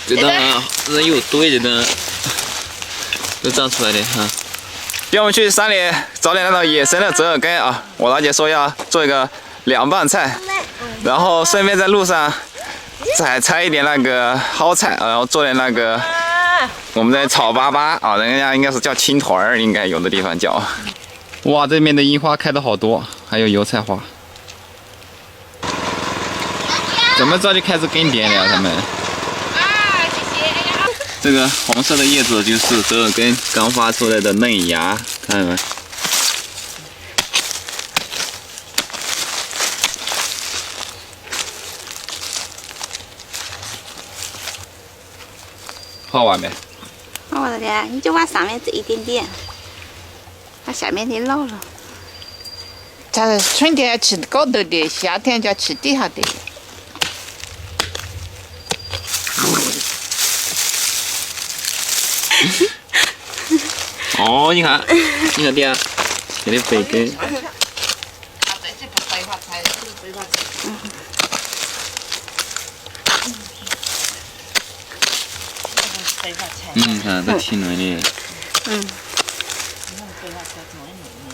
这等人有堆的等都长出来的哈。今天我们去山里找点那种野生的折耳根啊，我老姐说要做一个凉拌菜，然后顺便在路上再采一点那个蒿菜，然后做点那个我们的炒粑粑啊，人家应该是叫青团儿，应该有的地方叫。哇，这边的樱花开的好多，还有油菜花。这么早就开始耕田了，他们。这个红色的叶子就是折耳根刚发出来的嫩芽，看到没？好完没？好了的，你就往上面这一点点，把下面的捞了。它春天要吃高头的，夏天就要吃底下的。哦，你看爹，这里培根。看这挺嫩的。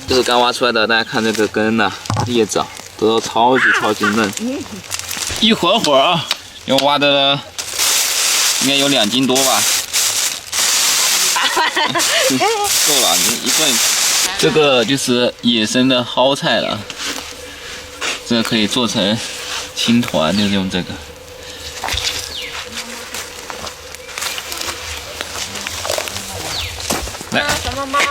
这是刚挖出来的，大家看这个根呐、叶子啊，都超级嫩。一会儿啊，又挖的了，应该有2斤多吧。够了，一顿。这个就是野生的蒿菜了，这个可以做成青团，就是用这个。来，什么妈哦？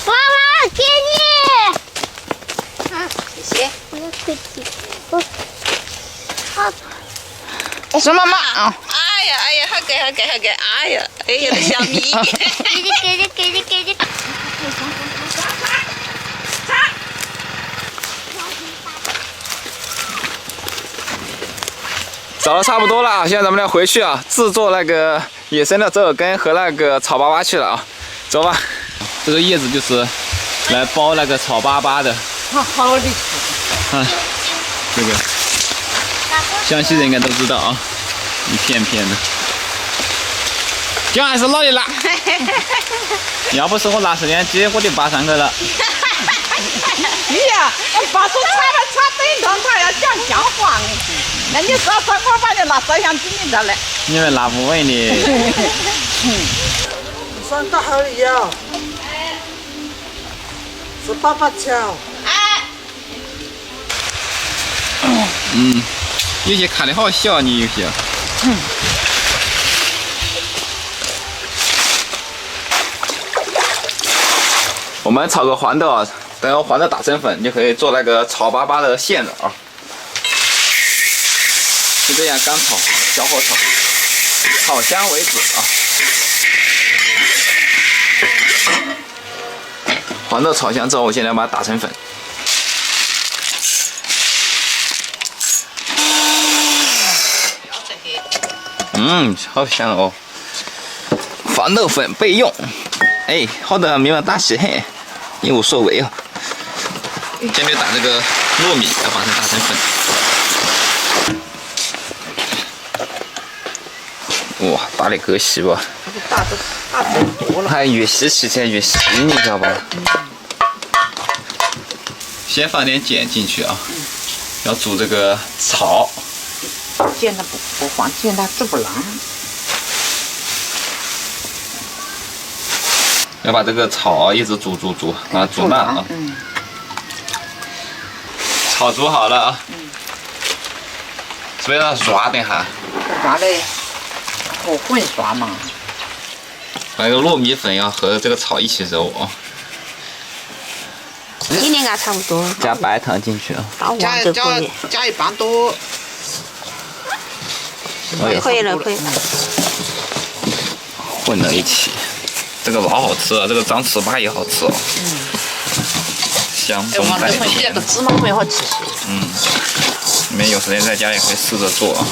妈妈，给你。谢谢。不要客气。好。什么妈啊？哎呀，好给，哎呀，小米。给你。找的差不多了啊，现在咱们要回去啊，制作那个野生的折耳根和那个炒粑粑去了啊，走吧。这个叶子就是来包那个炒粑粑的。好的。看这个，湘西人应该都知道啊，一片片的。姜还是老的辣，要不是我拿摄像机，我就拔上去了。哎呀，把手插等等，他要讲姜黄。那你说我把你拿摄像机你的来。你们拿不稳的。上大好里呀，是爸爸敲。有些看的好小，你有些。我们炒个黄豆啊，等黄豆打成粉，就可以做那个炒粑粑的馅了啊。就这样干炒，小火炒，炒香为止啊。黄豆炒香之后，我现在把它打成粉。好香哦！黄豆粉备用。哎，好的，没有大喜嘿，也无所谓啊。先就打这个糯米，要把它打成粉。哇，打得可细吧？大多了。它越细吃起来越细，你知道吧？先放点碱进去啊，要煮这个草。碱它不放碱它煮不烂。要把这个草一直煮，把它煮烂啊。炒煮好了啊。是不是要刷等下？刷的，和混刷嘛。把那个糯米粉要和这个草一起揉啊。一年个差不多。加白糖进去啊。到黄就可以。加1磅多。可以了。混在一起，这个老好吃了，这个张糍粑也好吃哦。香中带甜。这个芝麻没好吃。你们有时间在家也可以试着做啊，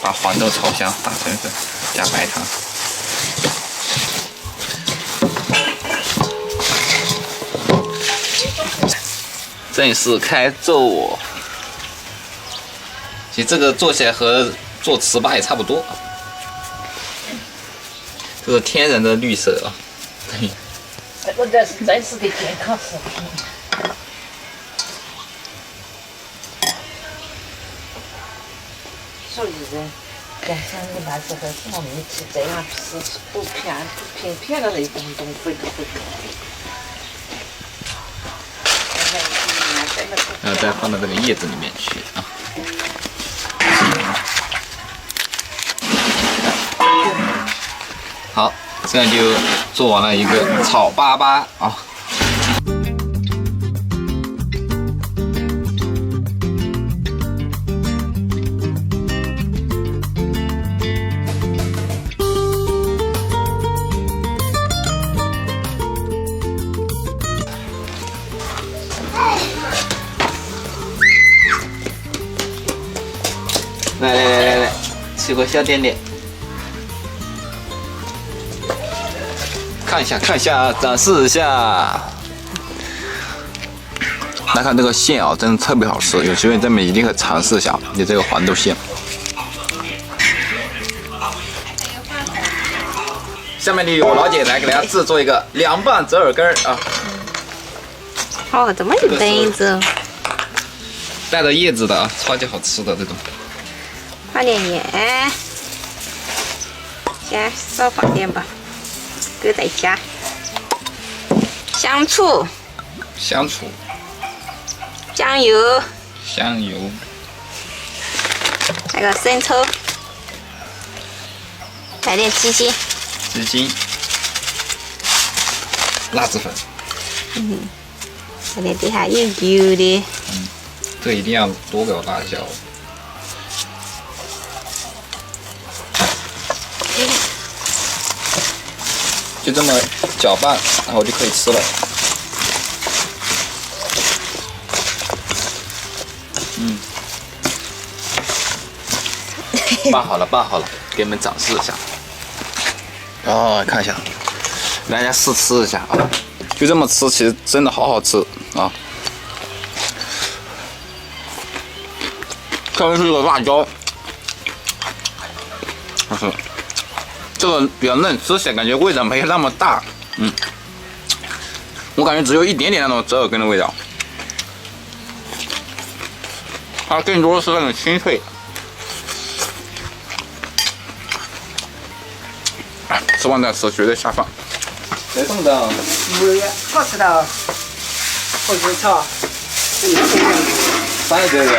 把黄豆炒香，打成粉，加白糖。正式开做。其实这个做起来和做糍粑也差不多。这是天然的绿色啊。这个是真实的健康食品。所以人家想你那时候什么没吃这样吃不骗了那种东西都不懂。然后再放到这个叶子里面去啊。好，这样就做完了一个炒粑粑啊。来，吃个小点点。看一下，展示一下。来看这个馅啊，真的特别好吃，有机会咱们一定可以尝试一下。你这个黄豆馅。下面呢，我老姐来给大家制作一个凉拌折耳根儿啊。哦，这么一杯子，带着叶子的啊，超级好吃的这种。放点盐，先少放点吧，搁再加。香醋，酱油，来个生抽，来点鸡精，辣子粉。来点底下有油的。这一定要多个辣椒。就这么搅拌，然后就可以吃了。拌好了，给你们展示一下。哦，看一下，大家试吃一下啊，就这么吃，其实真的好好吃啊。特别是这个辣椒，这个比较嫩，吃起来感觉味道没那么大，我感觉只有一点点那种折耳根的味道，它更多的是那种清脆。吃完再吃绝对下饭。这种的没有，好吃的，好吃炒，三叶这个，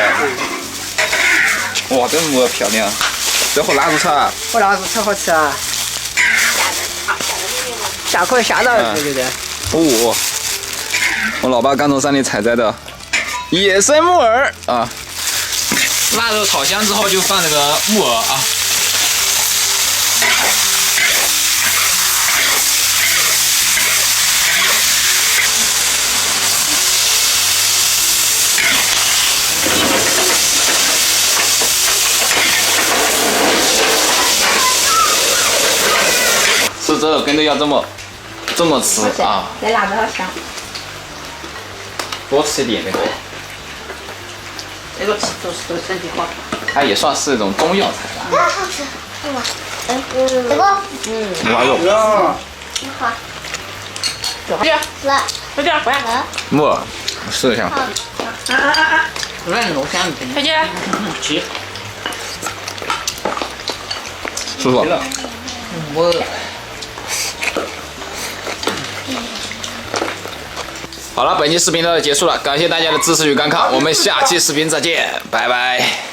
哇，这么漂亮，这和辣子炒。我那是超好吃啊！下可以下到这个的。哦，我老爸刚从山里采摘的野生木耳啊，腊肉炒香之后就放这个木耳啊。吃折耳根都要这么吃啊！这辣子好香。多吃一点那个。这个吃都是对身体好。它也算是一种中药材吧。好吃，对吗？这个，牛肉。好，来，快点，快点。木耳，我试一下。软糯香的。快点。吃。舒服。我。好了，本期视频到这结束了，感谢大家的支持与观看，我们下期视频再见，拜拜。